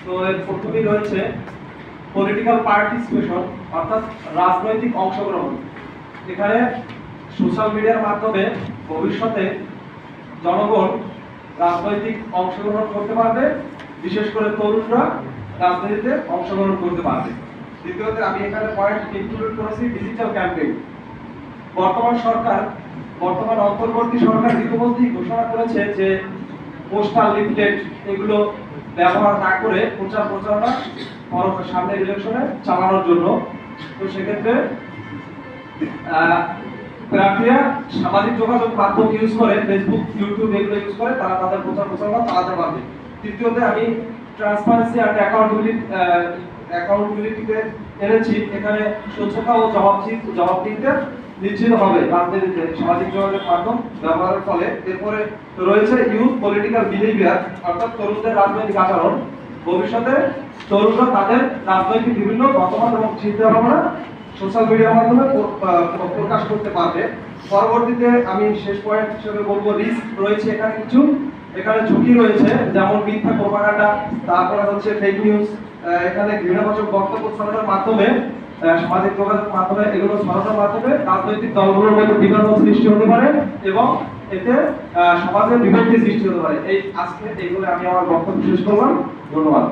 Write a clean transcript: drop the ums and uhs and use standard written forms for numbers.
তো এর প্রথমেই রয়েছে পলিটিক্যাল পার্টিসিপেশন, অর্থাৎ রাজনৈতিক অংশগ্রহণ। এখানে সোশ্যাল মিডিয়ার মাধ্যমে ভবিষ্যতে জনগণ রাজনৈতিক অংশগ্রহণ করতে পারবে, বিশেষ করে তরুণরা রাজনীতিতে অংশগ্রহণ করতে পারবে। দ্বিতীয়ত আমি এখানে পয়েন্ট ইনক্লুড করেছি ডিজিটাল ক্যাম্পেইন। বর্তমান অন্তর্বর্তী সরকার ইতিমধ্যেই ঘোষণা করেছে যে পোস্টাল লিফলেট এগুলো ব্যবহার না করে প্রচারণা সামনের ইলেকশনে চালানোর জন্য। তো সেক্ষেত্রে প্রার্থীরা সামাজিক যোগাযোগ মাধ্যম ইউজ করে, ফেসবুক, ইউটিউব এগুলো ইউজ করে তারা তাদের প্রচারণা চালাতে পারবে। তৃতীয়তে আমি ট্রান্সপারেন্সি অ্যান্ড অ্যাকাউন্টেবিলিটিতে এনেছি। এখানে স্বচ্ছতা ও জবাবদিহিতে নিশ্চিত হবে রাজনীতিতে সামাজিক যোগাযোগ মাধ্যম ব্যবহারের ফলে। এরপরে রয়েছে ইউথ পলিটিক্যাল বিহেভিয়ার, অর্থাৎ তরুণদের রাজনৈতিক আচরণ। ভবিষ্যতে তরুণরা তাদের রাজনৈতিক বিভিন্ন মতামত এবং চিন্তা ভাবনা সোশ্যাল মিডিয়ার মাধ্যমে প্রকাশ করতে পারবে। পরবর্তীতে আমি শেষ পয়েন্ট হিসেবে বলবো রিস্ক রয়েছে এখানে কিছু। এখানে ঝুঁকি রয়েছে, যেমন মিথ্যা প্রপাগান্ডা, তারপরে হচ্ছে ফেক নিউজ, এখানে ঘৃণাবাচক বক্তব্য ছড়ানোর মাধ্যমে, সামাজিক যোগাযোগ মাধ্যমে এগুলো ছড়ানোর মাধ্যমে রাজনৈতিক দলগুলোর মধ্যে বিভ্রান্ত সৃষ্টি হতে পারে এবং এতে সমাজের বিভক্তি সৃষ্টি হতে পারে। আজকে এইগুলো আমি আমার বক্তব্য শেষ করলাম। ধন্যবাদ।